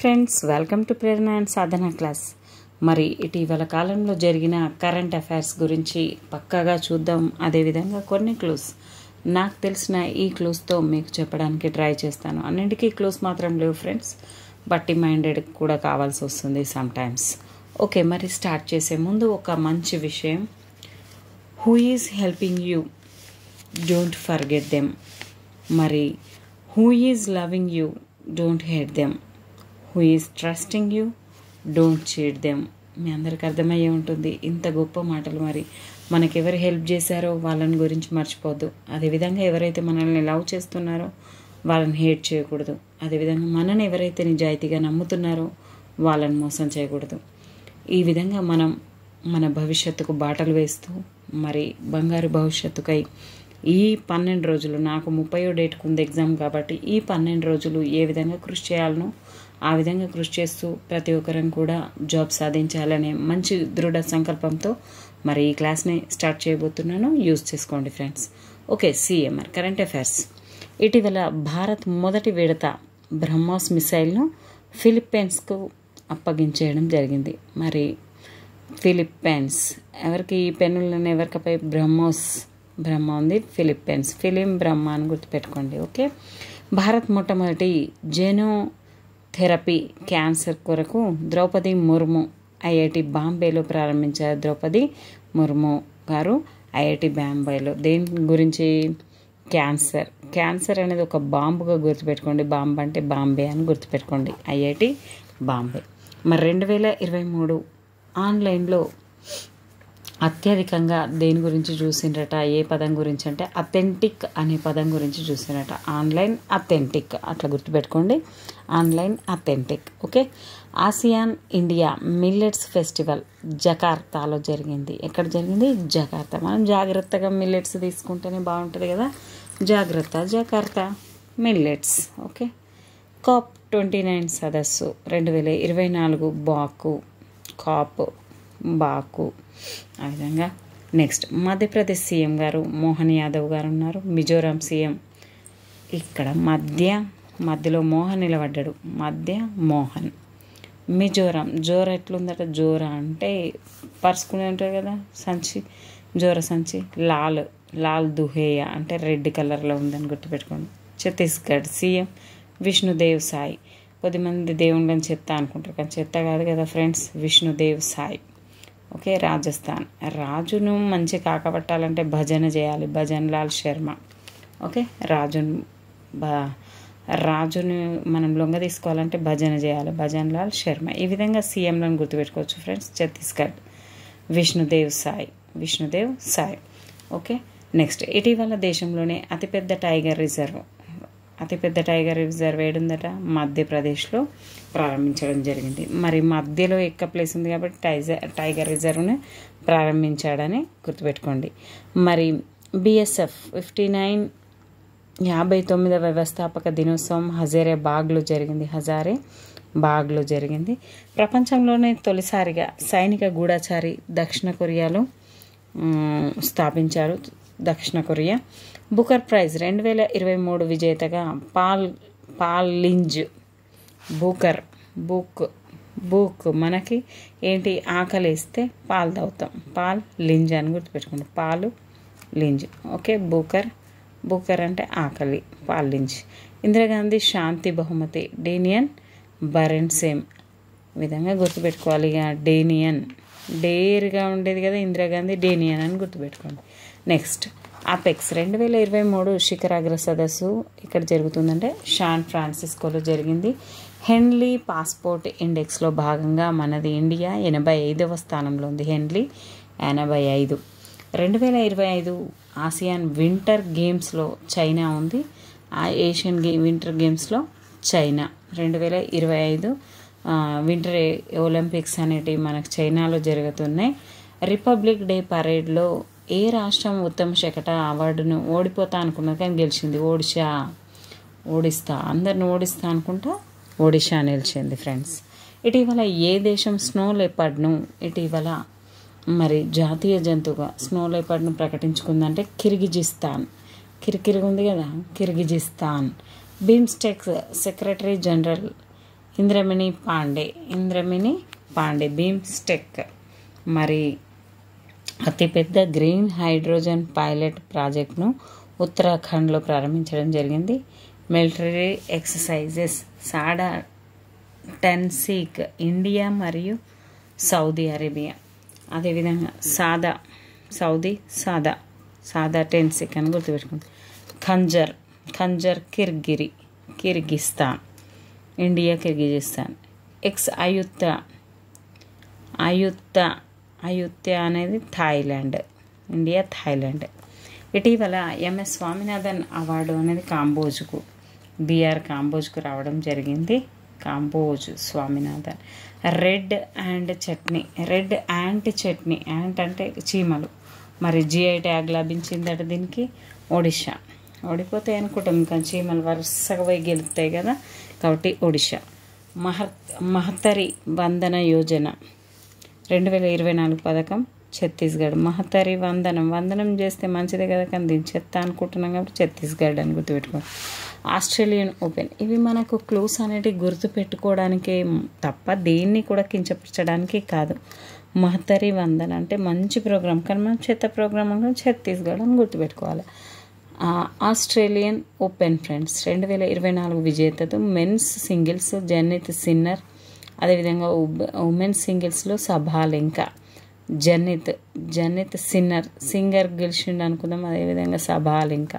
Friends, welcome to Prerana and Sadhana class. మరి ఇటీవల కాలంలో జరిగిన కరెంట్ అఫైర్స్ గురించి పక్కాగా చూద్దాం. అదేవిధంగా కొన్ని క్లూస్ నాకు తెలిసిన ఈ క్లూస్తో మీకు చెప్పడానికి ట్రై చేస్తాను. అన్నింటికీ క్లూస్ మాత్రం లేవు ఫ్రెండ్స్, బట్టి మైండెడ్ కూడా కావాల్సి వస్తుంది సమ్టైమ్స్. ఓకే, మరి స్టార్ట్ చేసే ముందు ఒక మంచి విషయం. Who is helping you, don't forget them. మరి who is loving you, don't hate them. Who is trusting you, don't cheat them. మీ అందరికి అర్థమయ్యే ఉంటుంది ఇంత గొప్ప మాటలు. మరి మనకెవరు హెల్ప్ చేశారో వాళ్ళని గురించి మర్చిపోద్దు. అదేవిధంగా ఎవరైతే మనల్ని లవ్ చేస్తున్నారో వాళ్ళని హేట్ చేయకూడదు. అదేవిధంగా మనని ఎవరైతే నిజాయితీగా నమ్ముతున్నారో వాళ్ళని మోసం చేయకూడదు. ఈ విధంగా మనం మన భవిష్యత్తుకు బాటలు వేస్తూ మరి బంగారు భవిష్యత్తుకై ఈ 12 రోజులు, నాకు 30వ డేట్కు ఉంది ఎగ్జామ్ కాబట్టి ఈ 12 రోజులు ఏ విధంగా కృషి చేయాలనో ఆ విధంగా కృషి చేస్తూ ప్రతి ఒక్కరం కూడా జాబ్ సాధించాలనే మంచి దృఢ సంకల్పంతో మరి ఈ క్లాస్ని స్టార్ట్ చేయబోతున్నాను. యూజ్ చేసుకోండి friends. Okay, CMR current affairs. ఇటీవల భారత్ మొదటి విడత బ్రహ్మోస్ మిసైల్ను ఫిలిప్పైన్స్కు అప్పగించేయడం జరిగింది. మరి ఫిలిప్పైన్స్ ఎవరికి ఈ పెన్నులను ఎవరికపై బ్రహ్మ ఉంది, ఫిలిప్పైన్స్ ఫిలిం బ్రహ్మ అని గుర్తుపెట్టుకోండి. ఓకే, భారత్ మొట్టమొదటి జెనోథెరపీ క్యాన్సర్ కొరకు ద్రౌపది ముర్ము ఐఐటి బాంబేలో ప్రారంభించారు. ద్రౌపది ముర్ము గారు ఐఐటి బాంబేలో దేని గురించి? క్యాన్సర్ అనేది ఒక బాంబుగా గుర్తుపెట్టుకోండి. బాంబు అంటే బాంబే అని గుర్తుపెట్టుకోండి, ఐఐటి బాంబే. మరి 2023 ఆన్లైన్లో అత్యధికంగా దేని గురించి చూసిండ్రట? ఏ పదం గురించి అంటే అథెంటిక్ అనే పదం గురించి చూసినట. ఆన్లైన్ అథెంటిక్, అట్లా గుర్తుపెట్టుకోండి, online authentic. Okay, ASEAN India millets festival జకార్తాలో జరిగింది. ఎక్కడ జరిగింది? జకార్తా. మనం జాగ్రత్తగా మిల్లెట్స్ తీసుకుంటేనే బాగుంటుంది కదా. Jakarta millets. ఓకే, COP29 సదస్సు 2024 బాకు. ఆ విధంగా నెక్స్ట్ మధ్యప్రదేశ్ సీఎం గారు మోహన్ యాదవ్ గారు ఉన్నారు. మిజోరాం సీఎం ఇక్కడ మధ్యలో మోహన్ నిలబడ్డాడు. మోహన్. మిజోరాం జోర ఎట్లుందట? జోరా అంటే పరుచుకునే ఉంటారు కదా సంచి, జోర సంచి. లాల్ దుహేయా అంటే రెడ్ కలర్లో ఉందని గుర్తుపెట్టుకోండి. ఛత్తీస్గఢ్ సీఎం విష్ణుదేవ్ సాయి. కొద్దిమంది దేవుళ్ళని చెత్త అనుకుంటారు, కానీ చెత్త కాదు కదా ఫ్రెండ్స్, విష్ణుదేవ్ సాయి. ఓకే, రాజస్థాన్ రాజును మంచి కాకపట్టాలంటే భజన చేయాలి, భజన్ లాల్ శర్మ. ఓకే, రాజును మనం లొంగ తీసుకోవాలంటే భజన చేయాలి, భజన్ లాల్ శర్మ. ఈ విధంగా సీఎంలను గుర్తుపెట్టుకోవచ్చు friends. Chhattisgarh Vishnudev Sai. Okay, next ఇటీవల దేశంలోనే అతిపెద్ద టైగర్ రిజర్వ్ ఏడుందట? మధ్యప్రదేశ్లో ప్రారంభించడం జరిగింది. మరి మధ్యలో ఎక్క ప్లేస్ ఉంది కాబట్టి టైగర్ రిజర్వ్ని ప్రారంభించాడని గుర్తుపెట్టుకోండి. మరి BSF 59వ వ్యవస్థాపక దినోత్సవం హజారేబాగ్లో జరిగింది. ప్రపంచంలోనే తొలిసారిగా సైనిక గూఢచారి దక్షిణ కొరియాలో స్థాపించారు. దక్షిణ కొరియా. బుకర్ ప్రైజ్ 2023 విజేతగా పాల్ లింజ్. బుక్ మనకి ఏంటి? ఆకలిస్తే పాలు తాగుతాం, పాల్ లింజ్ అని గుర్తుపెట్టుకోండి, పాలు లింజ్. ఓకే, బూకర్ అంటే ఆకలి, పాల్ లింజ్. ఇందిరాగాంధీ శాంతి బహుమతి డేనియన్ బరెన్సేమ్. విధంగా గుర్తుపెట్టుకోవాలి. ఇక డేర్గా ఉండేది కదా ఇందిరాగాంధీ, డేనియన్ అని గుర్తుపెట్టుకోండి. నెక్స్ట్ అపెక్స్ 2023 శిఖరాగ్ర సదస్సు ఇక్కడ జరుగుతుందంటే శాన్ ఫ్రాన్సిస్కోలో జరిగింది. హెన్లీ పాస్పోర్ట్ ఇండెక్స్లో భాగంగా మనది ఇండియా 85వ స్థానంలో ఉంది. హెన్లీ 85. 2025 ఆసియాన్ వింటర్ గేమ్స్లో చైనా ఉంది. ఏషియన్ వింటర్ గేమ్స్లో చైనా. 2025 వింటర్ ఒలింపిక్స్ అనేటివి మనకు చైనాలో జరుగుతున్నాయి. రిపబ్లిక్ డే పరేడ్లో ఏ రాష్ట్రం ఉత్తమ శకట అవార్డును ఓడిపోతా అనుకున్నది కానీ గెలిచింది? అందరిని ఓడిస్తా అనుకుంటా ఒడిషా నిలిచింది ఫ్రెండ్స్. ఇటీవల ఏ దేశం స్నో లెపర్డ్ను ఇటీవల మరి జాతీయ జంతువుగా స్నో లెపర్డ్ను ప్రకటించుకుందంటే కిర్గిజిస్తాన్. కిరికిరిగా ఉంది కదా, Kyrgyzstan. BIMSTEC secretary general Indramani Pandey BIMSTEC. మరి అతిపెద్ద గ్రీన్ హైడ్రోజన్ పైలట్ ప్రాజెక్ట్ను ఉత్తరాఖండ్లో ప్రారంభించడం జరిగింది. Military exercises Sada Tanseeq India మరియు సౌదీ అరేబియా. అదేవిధంగా సాదా టెన్సిక్ అని గుర్తుపెట్టుకుంది. Khanjar Kyrgyzstan, India Kyrgyzstan. Ayutthaya అనేది థాయిలాండ్, ఇండియా థాయిలాండ్. ఇటీవల ఎంఎస్ స్వామినాథన్ అవార్డు అనేది కాంబోజ్కు రావడం జరిగింది. కాంబోజ్ స్వామినాథన్. రెడ్ యాంట్ చట్నీ అంటే చీమలు. మరి జిఐ ట్యాగ్ లభించిందట దీనికి. ఒడిషా. ఓడిపోతాయి అనుకుంటాం, కానీ చీమలు వరుసగా పోయి గెలుస్తాయి కదా, కాబట్టి ఒడిషా. మహత్తరి వందన యోజన 2024 పథకం ఛత్తీస్గఢ్. మహత్తరి వందనం చేస్తే మంచిదే కదా, కానీ దీన్ని చెత్త అనుకుంటున్నాం కాబట్టి ఛత్తీస్గఢ్ అని గుర్తుపెట్టుకోండి. Australian open. ఇవి మనకు క్లూస్ అనేటివి గుర్తుపెట్టుకోవడానికి తప్ప దేన్ని కూడా కించపరచడానికి కాదు. మహత్తరి వందన అంటే మంచి ప్రోగ్రాం, కానీ మనం చెత్త ప్రోగ్రాం అంటే ఛత్తీస్గఢ్ అని గుర్తుపెట్టుకోవాలి. ఆస్ట్రేలియన్ ఓపెన్ ఫ్రెండ్స్ 2024 విజేతతో మెన్స్ సింగిల్స్ జన్నిత్ సిన్నర్, అదేవిధంగా ఉమెన్స్ సింగిల్స్లో సభాలింక. జన్నిత్ సింగర్ గెలిచిండు అనుకుందాం, అదేవిధంగా సభాలింక.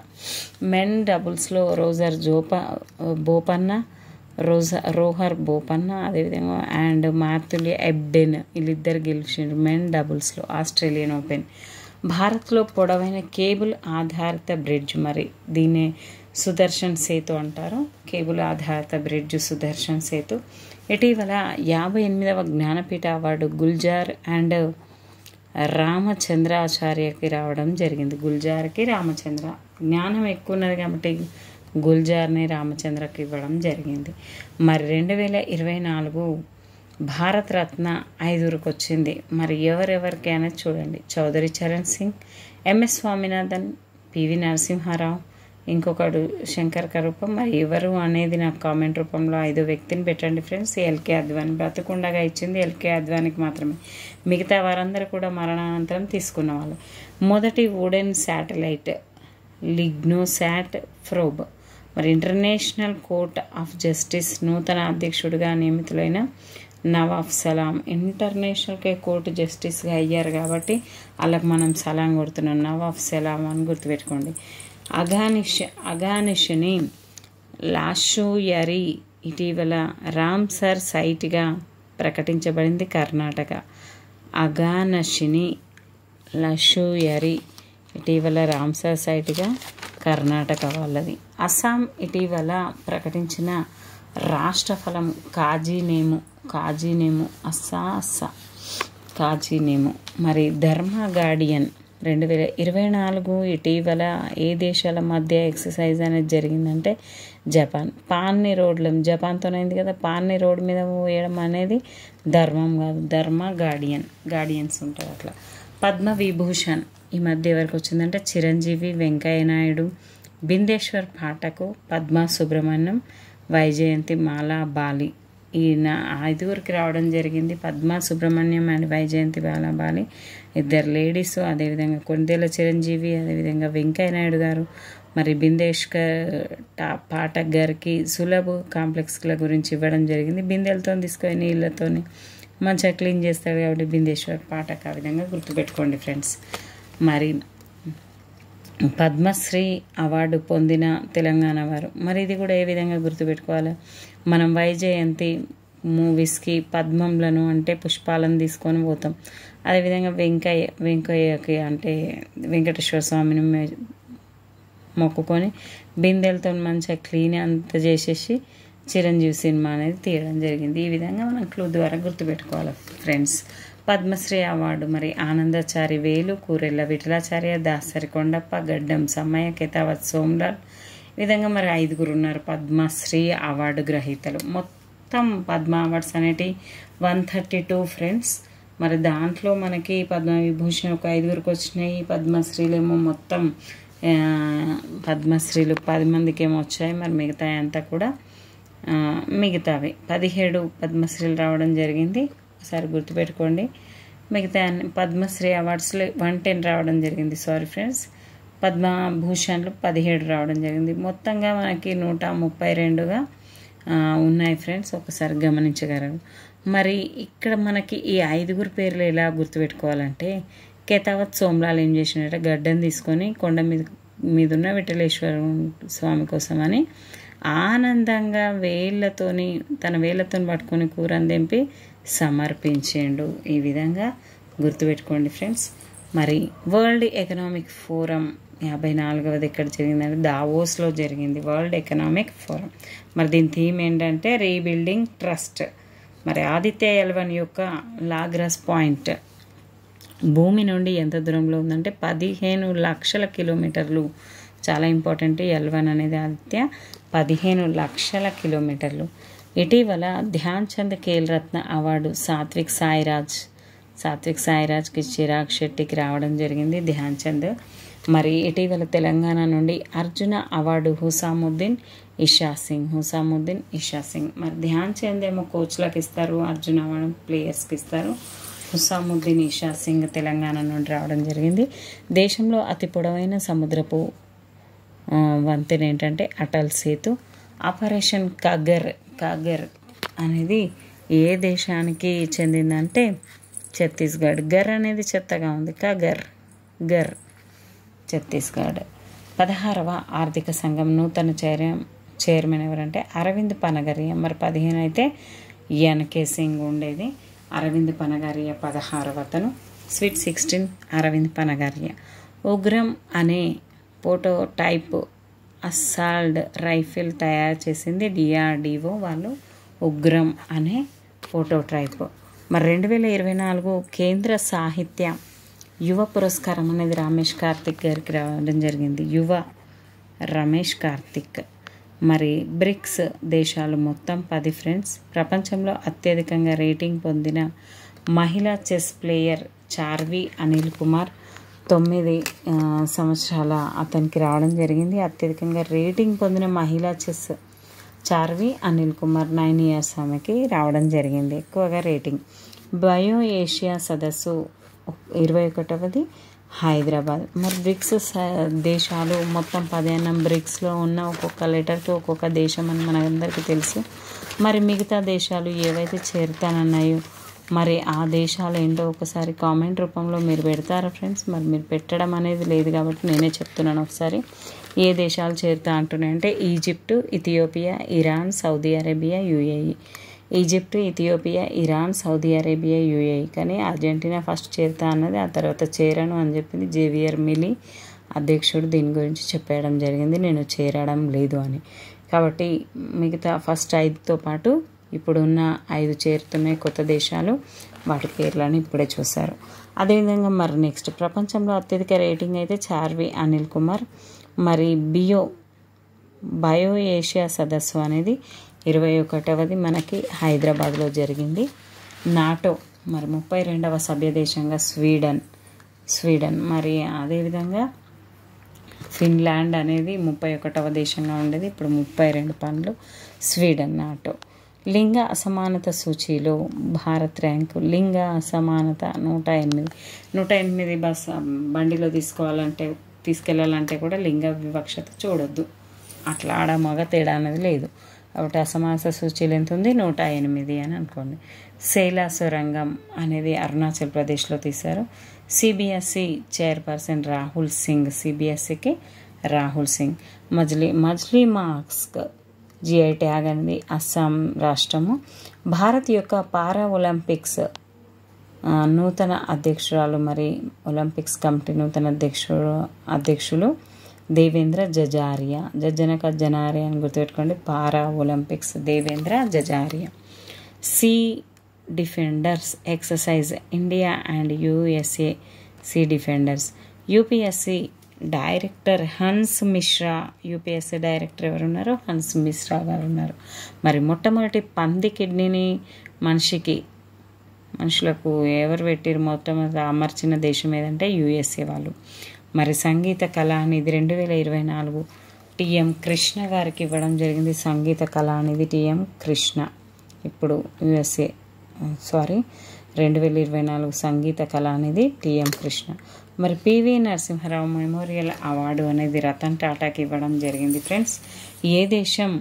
మెన్ డబుల్స్లో రోహర్ బోపన్న, అదేవిధంగా అండ్ మార్తులి ఎబ్డెన్ వీళ్ళిద్దరు గెలిచిండ్రు మెన్ డబుల్స్లో ఆస్ట్రేలియన్ ఓపెన్. భారత్లో పొడవైన కేబుల్ ఆధారిత బ్రిడ్జ్, మరి దీన్ని సుదర్శన్ సేతు అంటారు. కేబుల్ ఆధారిత బ్రిడ్జ్ సుదర్శన్ సేతు. ఇటీవల 58వ జ్ఞానపీఠ అవార్డు గుల్జార్ అండ్ రామచంద్రాచార్యకి రావడం జరిగింది. గుల్జార్కి రామచంద్ర జ్ఞానం ఎక్కువ ఉన్నది కాబట్టి గుల్జార్ని రామచంద్రకి ఇవ్వడం జరిగింది. మరి 2024 భారతరత్న 5కి వచ్చింది. మరి ఎవరెవరికి అనేది చూడండి. చౌదరి చరణ్ సింగ్, ఎంఎస్ స్వామినాథన్, పివి నరసింహారావు, ఇంకొకడు శంకర్ కరూపం. మరి ఎవరు అనేది నాకు కామెంట్ రూపంలో 5 వ్యక్తిని పెట్టండి ఫ్రెండ్స్. ఎల్కే అద్వాని బ్రతకుండగా ఇచ్చింది ఎల్కే అద్వానికి మాత్రమే, మిగతా వారందరూ కూడా మరణానంతరం తీసుకున్న వాళ్ళు. మొదటి వుడెన్ శాటిలైట్ లిగ్నోసాట్ ప్రోబ్. మరి ఇంటర్నేషనల్ కోర్ట్ ఆఫ్ జస్టిస్ నూతన అధ్యక్షుడిగా నియమితులైన నవాబ్ సలాం. ఇంటర్నేషనల్ కోర్టు జస్టిస్గా అయ్యారు కాబట్టి వాళ్ళకి మనం సలాం కొడుతున్నాం, నవాబ్ సలాం అని గుర్తుపెట్టుకోండి. అఘానిష్ని లాషోయరి ఇటీవల రామ్సర్ సైట్గా ప్రకటించబడింది కర్ణాటక. అఘానషిని లాషోయరి ఇటీవల రామ్సర్ సైట్గా కర్ణాటక వాళ్ళది. అస్సాం ఇటీవల ప్రకటించిన రాష్ట్ర ఫలం కాజీనేము. కాజీనేము. మరి ధర్మ గార్డియన్ 2024 ఇటీవల ఏ దేశాల మధ్య ఎక్సర్సైజ్ అనేది జరిగిందంటే జపాన్. జపాన్తోనైంది కదా, పాన్ని రోడ్ మీద పోయడం అనేది ధర్మం కాదు, ధర్మ గార్డియన్స్ ఉంటారు అట్లా. పద్మ విభూషణ్ ఈ మధ్య ఎవరికి వచ్చిందంటే చిరంజీవి, వెంకయ్య నాయుడు, బిందేశ్వర్ పాఠకు, పద్మా సుబ్రహ్మణ్యం, వైజయంతి మాలా బాలి. ఈ 5కి రావడం జరిగింది. Padma Subrahmanyam and Vyjayanthi Mala Bali 2 ladies. అదేవిధంగా కొండేల చిరంజీవి, అదేవిధంగా వెంకయ్య నాయుడు గారు. మరి బిందేశ్వర్ పాఠక్ గారికి సులభ్ కాంప్లెక్స్ల గురించి ఇవ్వడం జరిగింది. బిందెలతో తీసుకొని నీళ్ళతో మంచిగా క్లీన్ చేస్తాడు కాబట్టి బిందేశ్వర్ పాఠక్. ఆ విధంగా గుర్తుపెట్టుకోండి ఫ్రెండ్స్. మరి పద్మశ్రీ అవార్డు పొందిన తెలంగాణ వారు. మరి ఇది కూడా ఏ విధంగా గుర్తుపెట్టుకోవాలి, మనం వైజయంతి మూవీస్కి పద్మంలను అంటే పుష్పాలను తీసుకొని పోతాం. అదేవిధంగా వెంకయ్యకి అంటే వెంకటేశ్వర స్వామిని మొక్కుకొని బిందెలతో మంచిగా క్లీన్ అంతా చేసేసి చిరంజీవి సినిమా అనేది తీయడం జరిగింది. ఈ విధంగా మనం క్లూ ద్వారా గుర్తుపెట్టుకోవాలి ఫ్రెండ్స్. పద్మశ్రీ అవార్డు మరి ఆనందాచారి వేలు, కూరెళ్ళ విఠలాచార్య, దాసరి కొండప్ప, గడ్డం సమ్మయ్య, కెతావత్ సోమ్లాల్. ఈ విధంగా మరి 5 ఉన్నారు పద్మశ్రీ అవార్డు గ్రహీతలు. మొత్తం పద్మ అవార్డ్స్ అనేటి 132 ఫ్రెండ్స్. మరి దాంట్లో మనకి పద్మవిభూషణ్ ఒక 5కి వచ్చినాయి. పద్మశ్రీలేమో మొత్తం పద్మశ్రీలు 10 మందికి ఏమో వచ్చాయి. మరి మిగతా అంతా కూడా మిగతావి 17 పద్మశ్రీలు రావడం జరిగింది. ఒకసారి గుర్తుపెట్టుకోండి. మిగతా పద్మశ్రీ అవార్డ్స్లో 110 రావడం జరిగింది. సారీ ఫ్రెండ్స్, పద్మభూషణ్లు 17 రావడం జరిగింది. మొత్తంగా మనకి 132గా ఉన్నాయి ఫ్రెండ్స్. ఒకసారి గమనించగలరు. మరి ఇక్కడ మనకి ఈ 5గురు పేర్లు ఎలా గుర్తుపెట్టుకోవాలంటే, కేతావత్ సోమ్లాల్ ఏం చేసినట్టే గడ్డను తీసుకొని కొండ మీదున్న విఠలేశ్వర స్వామి కోసమని ఆనందంగా తన వేళ్ళతో పట్టుకొని కూరని తెంపి సమర్పించిండు. ఈ విధంగా గుర్తుపెట్టుకోండి ఫ్రెండ్స్. మరి వరల్డ్ ఎకనామిక్ ఫోరం 54వది ఎక్కడ జరిగిందంటే దావోస్లో జరిగింది వరల్డ్ ఎకనామిక్ ఫోరం. మరి దీని థీమ్ ఏంటంటే రీబిల్డింగ్ ట్రస్ట్. మరి ఆదిత్య L1 యొక్క లాగ్రాస్ పాయింట్ భూమి నుండి ఎంత దూరంలో ఉందంటే 15 లక్షల కిలోమీటర్లు. చాలా ఇంపార్టెంట్. L1 అనేది ఆదిత్య 15 లక్షల కిలోమీటర్లు. ఇటీవల ధ్యాన్ చంద్ ఖేల్ రత్న అవార్డు సాత్విక్ సాయిరాజ్కి చిరాగ్ శెట్టికి రావడం జరిగింది. ధ్యాన్ చంద్. మరి ఇటీవల తెలంగాణ నుండి అర్జున అవార్డు హుసాముద్దీన్ ఇషా సింగ్. మరి ధ్యాన్ చంద్ ఏమో కోచ్లకు ఇస్తారు, అర్జున అవార్డు ప్లేయర్స్కి ఇస్తారు. హుసాముద్దీన్ ఇషా సింగ్ తెలంగాణ నుండి రావడం జరిగింది. దేశంలో అతి పొడవైన సముద్రపు వంతెన ఏంటంటే అటల్ సేతు. ఆపరేషన్ కాగర్ అనేది ఏ దేశానికి చెందిందంటే ఛత్తీస్గఢ్. గర్ అనేది చెత్తగా ఉంది. గర్ ఛత్తీస్గఢ్. 16వ ఆర్థిక సంఘం నూతన చైర్మన్ ఎవరంటే అరవింద్ పనగరియా. మరి 15 అయితే ఎన్కే సింగ్ ఉండేది. అరవింద్ పనగరియా 16వ అతను. స్వీట్ 16 అరవింద్ పనగరియా. ఉగ్రం అనే ప్రోటోటైప్ అసాల్ట్ రైఫిల్ తయారు చేసింది DRDO వాళ్ళు. ఉగ్రం అనే ప్రోటోటైప్. మరి 2024 కేంద్ర సాహిత్య యువ పురస్కారం అనేది రమేష్ కార్తిక్ గారికి రావడం జరిగింది. రమేష్ కార్తిక్. మరి బ్రిక్స్ దేశాలు మొత్తం 10 ఫ్రెండ్స్. ప్రపంచంలో అత్యధికంగా రేటింగ్ పొందిన మహిళా చెస్ ప్లేయర్ చార్వి అనిల్ కుమార్. 9 సంవత్సరాల అతనికి రావడం జరిగింది. అత్యధికంగా రేటింగ్ పొందిన మహిళా చెస్ చార్వి అనిల్ కుమార్. 9 ఇయర్స్ ఆమెకి రావడం జరిగింది ఎక్కువగా రేటింగ్. బయో ఏషియా సదస్సు 21వది హైదరాబాద్. మరి బ్రిక్స్ దేశాలు మొత్తం 10 అన్నం. బ్రిక్స్లో ఉన్న ఒక్కొక్క లెటర్కి ఒక్కొక్క దేశం అని మనందరికీ తెలుసు. మరి మిగతా దేశాలు ఏవైతే చేరుతానన్నాయో మరి ఆ దేశాలు ఏంటో ఒకసారి కామెంట్ రూపంలో మీరు పెడతారా ఫ్రెండ్స్? మరి మీరు పెట్టడం అనేది లేదు కాబట్టి నేనే చెప్తున్నాను. ఒకసారి ఏ దేశాలు చేరుతా అంటున్నాయంటే Egypt, Ethiopia, Iran, Saudi Arabia, UAE. Egypt, Ethiopia, Iran, Saudi Arabia, UAE. కానీ అర్జెంటీనా ఫస్ట్ చేరుతా అన్నది, ఆ తర్వాత చేరను అని చెప్పింది జేవియర్ మిలీ అధ్యక్షుడు. దీని గురించి చెప్పడం జరిగింది నేను చేరడం లేదు అని. కాబట్టి మిగతా ఫస్ట్ 5తో పాటు ఇప్పుడున్న 5 చేరుతున్నాయి కొత్త దేశాలు. వాటి పేర్లను ఇప్పుడే చూశారు. అదేవిధంగా మరి నెక్స్ట్ ప్రపంచంలో అత్యధిక రేటింగ్ అయితే చార్వి అనిల్ కుమార్. మరి బయో ఏషియా సదస్సు అనేది 21వది మనకి హైదరాబాద్లో జరిగింది. నాటో మరి 32వ సభ్య దేశంగా స్వీడన్. మరి అదేవిధంగా ఫిన్లాండ్ అనేది 31వ దేశంగా ఉండేది. ఇప్పుడు 32 పనులు స్వీడన్. నాటో. లింగ అసమానత సూచీలో భారత్ ర్యాంకు. లింగ అసమానత 108 బండిలో తీసుకెళ్ళాలంటే కూడా లింగ వివక్షత చూడొద్దు. అట్లా ఆడ మగ తేడా అనేది లేదు. కాబట్టి అసమానత సూచీలు ఎంత ఉంది? 108 అని అనుకోండి. శైలా సొరంగం అనేది అరుణాచల్ ప్రదేశ్లో తీశారు. CBSE chairperson Rahul Singh. CBSEకి Rahul Singh. Majuli mask GI tag అనేది అస్సాం రాష్ట్రము. భారత్ యొక్క పారా ఒలింపిక్స్ నూతన అధ్యక్షురాలు. మరి ఒలింపిక్స్ కమిటీ నూతన అధ్యక్షులు దేవేంద్ర జజారియా. జనారియా అని గుర్తుపెట్టుకోండి. Para Olympics Devendra Jhajharia. Sea defenders exercise India and USA sea defenders. UPSC director Hans Mishra. UPSC director ఎవరున్నారు? హన్స్ మిశ్రా గారు ఉన్నారు. మరి మొట్టమొదటి పంది కిడ్నీని మనుషులకు ఎవరు పెట్టిరు? మొట్టమొదటి అమర్చిన దేశం ఏదంటే USA వాళ్ళు. మరి సంగీత కళానిధి 2024 టిఎం కృష్ణ గారికి ఇవ్వడం జరిగింది. సంగీత కళానిధి టిఎం కృష్ణ, ఇప్పుడు యుఎస్ఏ 2024 సంగీత కళానిధి టిఎం కృష్ణ. మరి పివి నరసింహారావు మెమోరియల్ అవార్డు అనేది రతన్ టాటాకి ఇవ్వడం జరిగింది ఫ్రెండ్స్. ఏ దేశం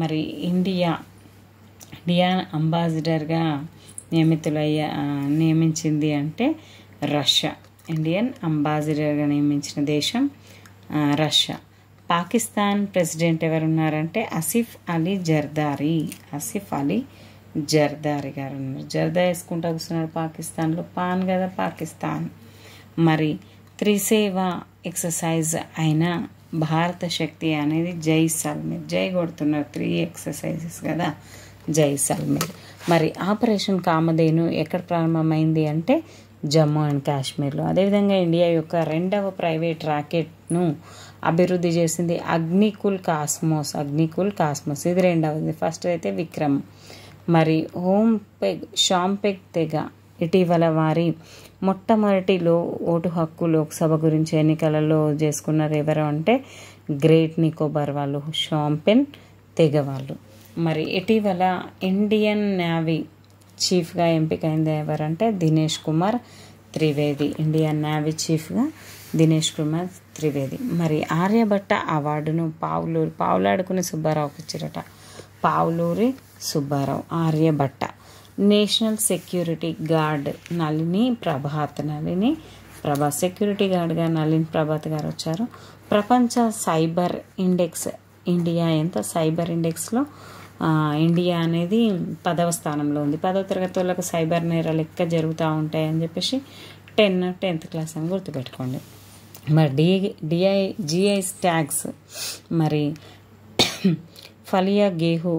మరి ఇండియా అంబాసిడర్గా నియమించింది అంటే రష్యా. ఇండియన్ అంబాసిడర్గా నియమించిన దేశం రష్యా. పాకిస్తాన్ ప్రెసిడెంట్ ఎవరున్నారంటే ఆసిఫ్ అలీ జర్దారీ గారు ఉన్నారు. జర్దా వేసుకుంటూ కూర్చున్నాడు పాకిస్తాన్లో, పాన్ కదా పాకిస్తాన్. మరి త్రిసేవ ఎక్సర్సైజ్ అయిన భారత శక్తి అనేది జైసల్మేర్, జై కొడుతున్నారు, 3 ఎక్సర్సైజెస్ కదా జైసల్మేర్. మరి ఆపరేషన్ కామధేను ఎక్కడ ప్రారంభమైంది అంటే జమ్మూ అండ్ కాశ్మీర్లో. అదేవిధంగా ఇండియా యొక్క 2వ ప్రైవేట్ రాకెట్ను అభివృద్ధి చేసింది అగ్నికుల్ కాస్మోస్. ఇది 2వది. ఫస్ట్ అయితే విక్రమ్. మరి షాంపెగ్ తెగ ఇటీవల వారి మొట్టమొదటి ఓటు హక్కు లోక్సభ గురించి ఎన్నికలలో చేసుకున్నారు. ఎవరు అంటే గ్రేట్ నికోబార్ వాళ్ళు, షాంపెన్ తెగ వాళ్ళు. మరి ఇటీవల ఇండియన్ నేవీ చీఫ్గా ఎంపికైంది ఎవరంటే దినేష్ కుమార్ త్రివేది. ఇండియన్ నేవీ చీఫ్గా దినేష్ కుమార్ త్రివేది. మరి ఆర్యభట్ట అవార్డును పావులాడుకుని సుబ్బారావుకి ఇచ్చారట. Pavuluri Subbarao, Aryabhatta. National security guard Nalini Prabhat security గార్డ్గా నళిని ప్రభాత్ గారు వచ్చారు. ప్రపంచ సైబర్ ఇండెక్స్ ఇండియా ఎంత? సైబర్ ఇండెక్స్లో ఇండియా అనేది 10వ స్థానంలో ఉంది. 10వ తరగతి వాళ్ళకు సైబర్ నేరాలు ఎక్కువ జరుగుతూ ఉంటాయని చెప్పేసి 10th క్లాస్ అని గుర్తుపెట్టుకోండి. మరి జిఐ ట్యాగ్స్ మరి ఫలియా గేహూ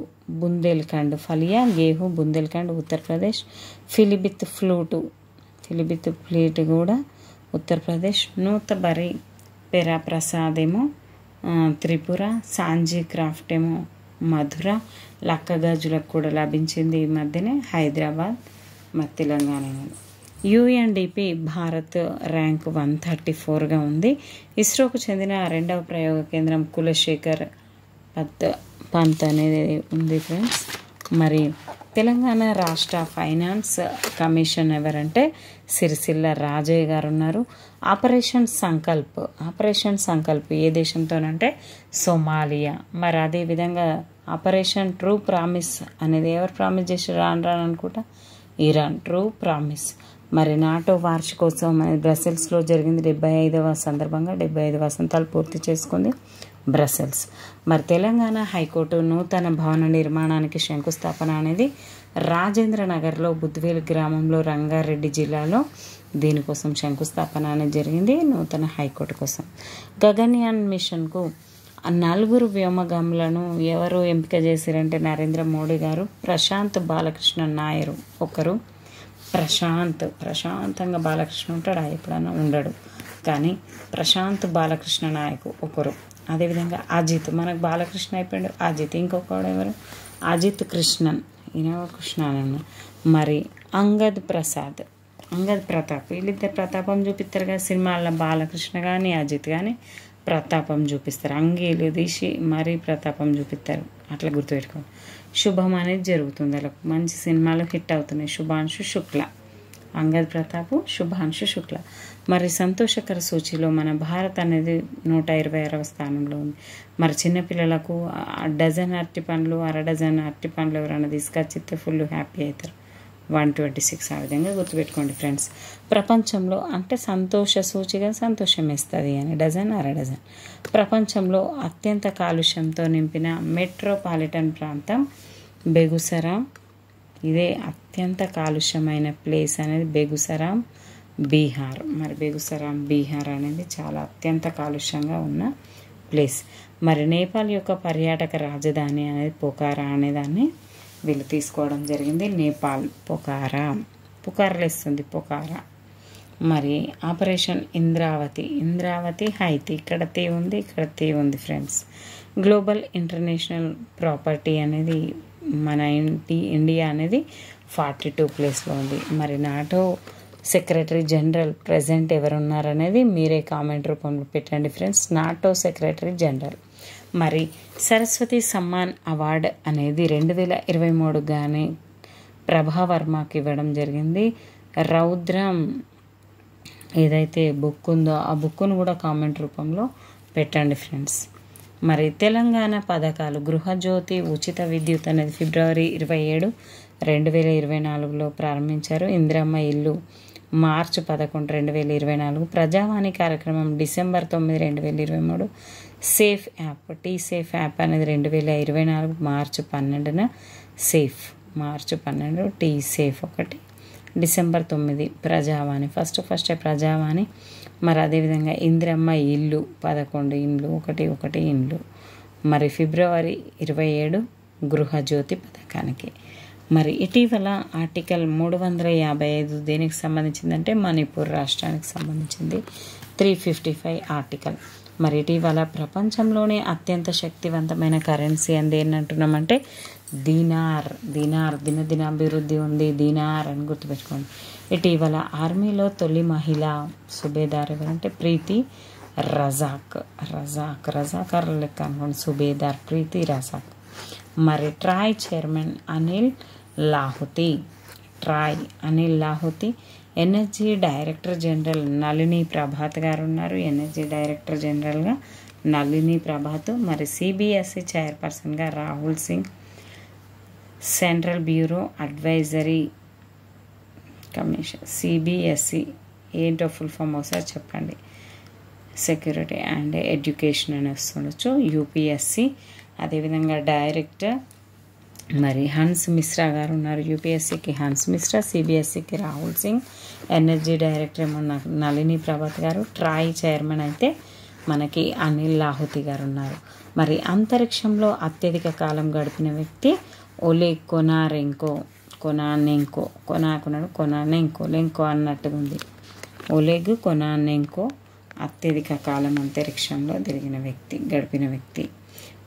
బుందేల్ఖండ్ ఉత్తరప్రదేశ్. ఫిలిబిత్ ఫ్లూట్ కూడా ఉత్తరప్రదేశ్. నూతబరి పెరాప్రసాద్ ఏమో త్రిపుర. సాంజీ క్రాఫ్ట్ ఏమో మధుర. లక్కగాజులకు కూడా లభించింది ఈ మధ్యనే హైదరాబాద్, మరి తెలంగాణ. యుఎన్డిపి భారత్ ర్యాంక్ 134గా ఉంది. ఇస్రోకు చెందిన 2వ ప్రయోగ కేంద్రం కులశేఖర్ పంత్ అనేది ఉంది ఫ్రెండ్స్. మరి తెలంగాణ రాష్ట్ర ఫైనాన్స్ కమిషన్ ఎవరంటే సిరిసిల్ల రాజయ్య గారు ఉన్నారు. ఆపరేషన్ సంకల్ప్ ఏ దేశంతోనంటే సోమాలియా. మరి అదేవిధంగా ఆపరేషన్ ట్రూ ప్రామిస్ అనేది ఎవరు ప్రామిస్ చేసి రాను అనుకుంటా ఇరాన్. True promise. మరి నాటో వార్షికోత్సవం అనేది బ్రసెల్స్లో జరిగింది. 75వ సందర్భంగా 75 వసంతాలు పూర్తి చేసుకుంది బ్రసెల్స్. మరి తెలంగాణ హైకోర్టు నూతన భవన నిర్మాణానికి శంకుస్థాపన అనేది రాజేంద్ర నగర్లో బుద్వేల్ గ్రామంలో రంగారెడ్డి జిల్లాలో దీనికోసం శంకుస్థాపన అనేది జరిగింది, నూతన హైకోర్టు కోసం. గగన్యాన్ మిషన్కు 4 వ్యోమగాములను ఎవరు ఎంపిక చేశారంటే నరేంద్ర మోడీ గారు. ప్రశాంత్ బాలకృష్ణ నాయరు ఒకరు. ప్రశాంతంగా బాలకృష్ణ ఉంటాడా? ఎప్పుడైనా ఉండడు, కానీ ప్రశాంత్ బాలకృష్ణ నాయకు ఒకరు. అదేవిధంగా అజిత్, మనకు బాలకృష్ణ అయిపోయాడు అజిత్. ఇంకొకడు ఎవరు? అజిత్ కృష్ణన్, కృష్ణన్. మరి అంగద్ ప్రతాప్. వీళ్ళిద్దరు ప్రతాపం చూపిస్తారు కదా సినిమాల్లో. బాలకృష్ణ కానీ అజిత్ కానీ ప్రతాపం చూపిస్తారు, అంగీలు తీసి మరీ ప్రతాపం చూపిస్తారు. అట్లా గుర్తుపెట్టుకోండి. శుభం అనేది జరుగుతుంది, అలా మంచి సినిమాలు హిట్ అవుతున్నాయి. శుభాంశు శుక్ల, అంగద్ ప్రతాప్, శుభాంశు శుక్ల. మరి సంతోషకర సూచిలో మన భారత్ అనేది 126వ స్థానంలో ఉంది. మరి చిన్నపిల్లలకు డజన్ అరటిపండ్లు, 1/2 డజన్ అరటిపండ్లు ఎవరైనా తీసుకొచ్చితే ఫుల్ హ్యాపీ అవుతారు. 126. ఆ విధంగా గుర్తుపెట్టుకోండి ఫ్రెండ్స్. ప్రపంచంలో అంటే సంతోష సూచిగా సంతోషం ఇస్తుంది అని డజన్ 1/2 డజన్. ప్రపంచంలో అత్యంత కాలుష్యంతో నింపిన మెట్రోపాలిటన్ ప్రాంతం బెగుసరాం. ఇదే అత్యంత కాలుష్యమైన ప్లేస్ అనేది బెగుసరాం, బీహార్. మరి బెగుసరాం బీహార్ అనేది చాలా అత్యంత కాలుష్యంగా ఉన్న ప్లేస్. మరి నేపాల్ యొక్క పర్యాటక రాజధాని అనేది పొఖారా అనేదాన్ని వీళ్ళు తీసుకోవడం జరిగింది. నేపాల్ పుకార్లేస్తుంది పొఖారా. మరి ఆపరేషన్ ఇంద్రావతి హైతి. ఇక్కడ తే ఉంది ఫ్రెండ్స్. గ్లోబల్ ఇంటర్నేషనల్ ప్రాపర్టీ అనేది మన ఇండియా అనేది 42 ప్లేస్లో ఉంది. మరి నాటో సెక్రటరీ జనరల్ ప్రజెంట్ ఎవరున్నారనేది మీరే కామెంట్ రూపంలో పెట్టండి ఫ్రెండ్స్. నాటో సెక్రటరీ జనరల్ మరి సరస్వతి సమ్మాన్ అవార్డు అనేది 2023 గానే ప్రభావర్మకి ఇవ్వడం జరిగింది. రౌద్రం ఏదైతే బుక్ ఉందో ఆ బుక్ను కూడా కామెంట్ రూపంలో పెట్టండి ఫ్రెండ్స్. మరి తెలంగాణ పథకాలు గృహజ్యోతి ఉచిత విద్యుత్ అనేది ఫిబ్రవరి 27, 2024లో ప్రారంభించారు. ఇందిరమ్మ ఇల్లు మార్చి 11, 2024. ప్రజావాణి కార్యక్రమం December 9, 2023. Safe app safe app అనేది 2024 మార్చి 12న సేఫ్ మార్చి 12 టీ సేఫ్ 1 డిసెంబర్ 9 ప్రజావాణి ఫస్ట్ ప్రజావాణి. మరి అదేవిధంగా ఇందిరమ్మ ఇల్లు 11 ఇండ్లు 1 ఇండ్లు. మరి ఫిబ్రవరి 27 గృహజ్యోతి పథకానికి. మరి ఇటీవల ఆర్టికల్ 355 దేనికి సంబంధించిందంటే మణిపూర్ రాష్ట్రానికి సంబంధించింది. 355 ఆర్టికల్. మరి ఇటీవల ప్రపంచంలోనే అత్యంత శక్తివంతమైన కరెన్సీ అంది ఏంటంటున్నామంటే దీనార్ దినదినాభివృద్ధి ఉంది దీనార్ అని గుర్తుపెట్టుకోండి. ఇటీవల ఆర్మీలో తొలి మహిళ సుబేదార్ ఎవరంటే ప్రీతి రజాక్ లెక్క అనుకోండి, సుబేదార్ ప్రీతి రజాక్. మరి TRAI chairman Anil Lahoti, energy director general Nalini Prabhat గారు ఉన్నారు. ఎనర్జీ డైరెక్టర్ జనరల్గా నళిని ప్రభాత్. మరి సిబిఎస్ఈ చైర్పర్సన్గా Rahul Singh. Central bureau advisory commission CBSE ఏంటో ఫుల్ ఫామ్ ఒకసారి చెప్పండి. సెక్యూరిటీ అండ్ ఎడ్యుకేషన్ అని వస్తుండొచ్చు. యూపీఎస్సి అదేవిధంగా డైరెక్టర్ మరి హన్స్ మిశ్రా గారు ఉన్నారు. యూపీఎస్సికి హన్స్ మిశ్రా, సిబిఎస్సికి రాహుల్ సింగ్, ఎనర్జీ డైరెక్టర్ ఏమో నళిని ప్రభాత్ గారు, ట్రాయ్ చైర్మన్ అయితే మనకి అనిల్ లాహోతి గారు ఉన్నారు. మరి అంతరిక్షంలో అత్యధిక కాలం గడిపిన వ్యక్తి ఒలెగ్ కొనానెంకో అన్నట్టుగా ఉంది. ఒలెగ్ కొనానెంకో అత్యధిక కాలం అంతరిక్షంలో గడిపిన వ్యక్తి.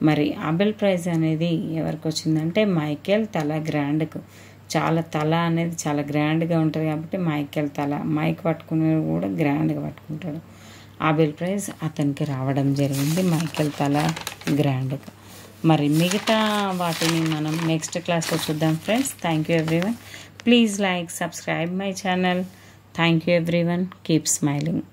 మరి ఆబెల్ ప్రైజ్ అనేది ఎవరికి వచ్చిందంటే మైకేల్ గ్రాండ్కు. తల అనేది చాలా గ్రాండ్గా ఉంటుంది కాబట్టి మైకేల్ మైక్ పట్టుకునే కూడా గ్రాండ్గా పట్టుకుంటాడు. ఆబెల్ ప్రైజ్ అతనికి రావడం జరిగింది, మైకేల్ గ్రాండ్గా. మరి మిగతా వాటిని మనం నెక్స్ట్ క్లాస్లో చూద్దాం friends. Thank you everyone. Please like, subscribe my channel. Thank you everyone. Keep smiling.